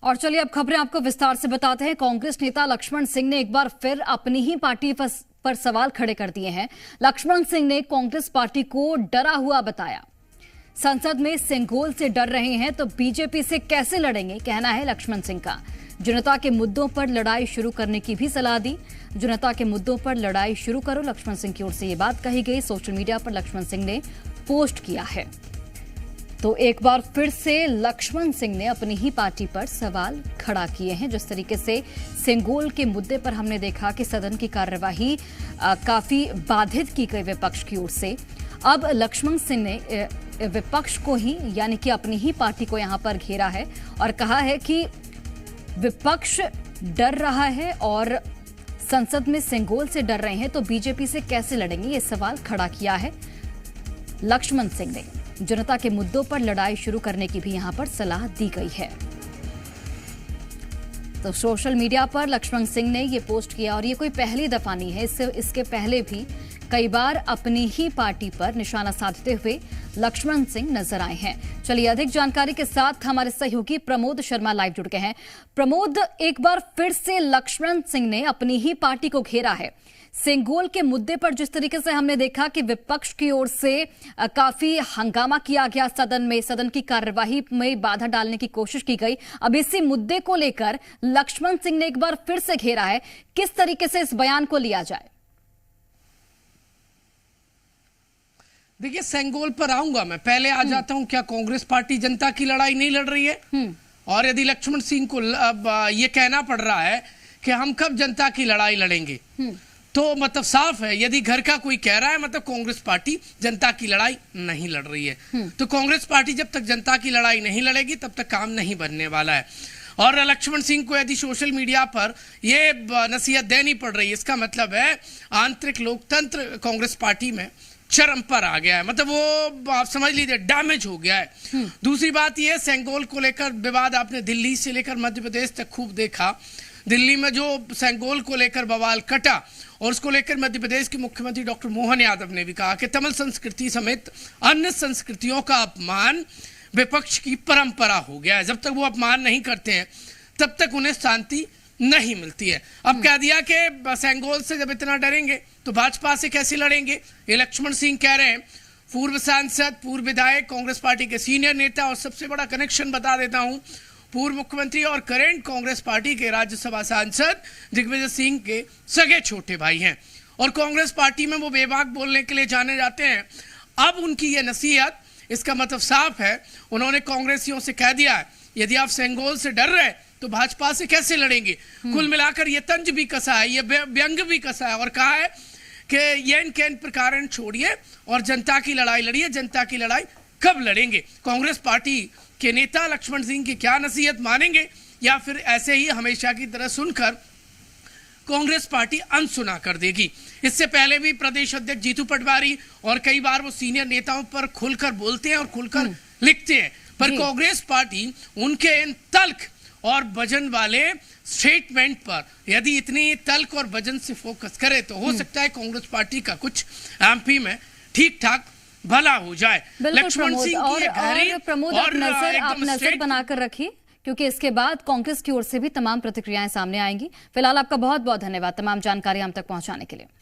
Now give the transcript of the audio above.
और चलिए अब खबरें आपको विस्तार से बताते हैं। कांग्रेस नेता लक्ष्मण सिंह ने एक बार फिर अपनी ही पार्टी पर सवाल खड़े कर दिए हैं। लक्ष्मण सिंह ने कांग्रेस पार्टी को डरा हुआ बताया। संसद में सिंघोल से डर रहे हैं तो बीजेपी से कैसे लड़ेंगे, कहना है लक्ष्मण सिंह का। जनता के मुद्दों पर लड़ाई शुरू करने की भी सलाह दी। जनता के मुद्दों पर लड़ाई शुरू करो, लक्ष्मण सिंह की ओर से ये बात कही गई। सोशल मीडिया पर लक्ष्मण सिंह ने पोस्ट किया है। तो एक बार फिर से लक्ष्मण सिंह ने अपनी ही पार्टी पर सवाल खड़ा किए हैं। जिस तरीके से सिंघोल के मुद्दे पर हमने देखा कि सदन की कार्यवाही काफी बाधित की गई विपक्ष की ओर से, अब लक्ष्मण सिंह ने विपक्ष को ही यानी कि अपनी ही पार्टी को यहां पर घेरा है और कहा है कि विपक्ष डर रहा है और संसद में सिंघोल से डर रहे हैं तो बीजेपी से कैसे लड़ेंगे, ये सवाल खड़ा किया है लक्ष्मण सिंह ने। जनता के मुद्दों पर लड़ाई शुरू करने की भी यहां पर सलाह दी गई है। तो सोशल मीडिया पर लक्ष्मण सिंह ने ये पोस्ट किया और ये कोई पहली दफा नहीं है, इसके पहले भी कई बार अपनी ही पार्टी पर निशाना साधते हुए लक्ष्मण सिंह नजर आए हैं। चलिए अधिक जानकारी के साथ हमारे सहयोगी प्रमोद शर्मा लाइव जुड़ गए हैं। प्रमोद, एक बार फिर से लक्ष्मण सिंह ने अपनी ही पार्टी को घेरा है। सिंघोल के मुद्दे पर जिस तरीके से हमने देखा कि विपक्ष की ओर से काफी हंगामा किया गया, सदन की कार्यवाही में बाधा डालने की कोशिश की गई। अब इसी मुद्दे को लेकर लक्ष्मण सिंह ने एक बार फिर से घेरा है। किस तरीके से इस बयान को लिया जाए? देखिए, सिंघोल पर आऊंगा मैं, पहले आ जाता हूं। क्या कांग्रेस पार्टी जनता की लड़ाई नहीं लड़ रही है? और यदि लक्ष्मण सिंह को अब ये कहना पड़ रहा है कि हम कब जनता की लड़ाई लड़ेंगे, तो मतलब साफ है, यदि घर का कोई कह रहा है मतलब कांग्रेस पार्टी जनता की लड़ाई नहीं लड़ रही है। तो कांग्रेस पार्टी जब तक जनता की लड़ाई नहीं लड़ेगी तब तक काम नहीं बनने वाला है। और लक्ष्मण सिंह को यदि सोशल मीडिया पर ये नसीहत देनी पड़ रही है, इसका मतलब है आंतरिक लोकतंत्र कांग्रेस पार्टी में चरम पर आ गया है, मतलब वो आप समझ लीजिए डैमेज हो गया है। दूसरी बात यह, सिंघोल को लेकर विवाद आपने दिल्ली से लेकर मध्य प्रदेश तक खूब देखा। दिल्ली में जो सिंघोल को लेकर बवाल कटा और उसको लेकर मध्य प्रदेश के मुख्यमंत्री डॉक्टर मोहन यादव ने भी कहा कि तमिल संस्कृति समेत अन्य संस्कृतियों का अपमान विपक्ष की परंपरा हो गया है। जब तक वो अपमान नहीं करते हैं तब तक उन्हें शांति नहीं मिलती है। अब कह दिया कि सिंघोल से जब इतना डरेंगे तो भाजपा से कैसे लड़ेंगे, ये लक्ष्मण सिंह कह रहे हैं। पूर्व सांसद, पूर्व विधायक, कांग्रेस पार्टी के सीनियर नेता और सबसे बड़ा कनेक्शन बता देता हूं, पूर्व मुख्यमंत्री और करेंट कांग्रेस पार्टी के राज्यसभा सांसद दिग्विजय सिंह के सगे छोटे भाई हैं और कांग्रेस पार्टी में वो बेबाक बोलने के लिए जाने जाते हैं। अब उनकी ये नसीहत, इसका मतलब साफ है, उन्होंने कांग्रेसियों से कह दिया है यदि आप सिंघोल से डर रहे तो भाजपा से कैसे लड़ेंगे। कुल मिलाकर ये तंज भी कसा है, ये व्यंग भी कसा है और कहा है कि येन केन प्रकार छोड़िए और जनता की लड़ाई लड़िए। जनता की लड़ाई कब लड़ेंगे? कांग्रेस पार्टी के नेता लक्ष्मण सिंह की क्या नसीहत मानेंगे या फिर ऐसे ही हमेशा की तरह सुनकर कांग्रेस पार्टी अनसुना कर देगी? इससे पहले भी प्रदेश अध्यक्ष जीतू पटवारी और कई बार वो सीनियर नेताओं पर खुलकर बोलते हैं और खुलकर लिखते हैं, पर कांग्रेस पार्टी उनके इन तल्ख और वजन वाले स्टेटमेंट पर यदि इतनी तल्ख और वजन से फोकस करे तो हो सकता है कांग्रेस पार्टी का कुछ एमपी में ठीक ठाक भला हो जाए। लक्ष्मण सिंह और प्रमोद, आप नजर बनाकर रखिए क्योंकि इसके बाद कांग्रेस की ओर से भी तमाम प्रतिक्रियाएं सामने आएंगी। फिलहाल आपका बहुत बहुत धन्यवाद तमाम जानकारी हम तक पहुंचाने के लिए।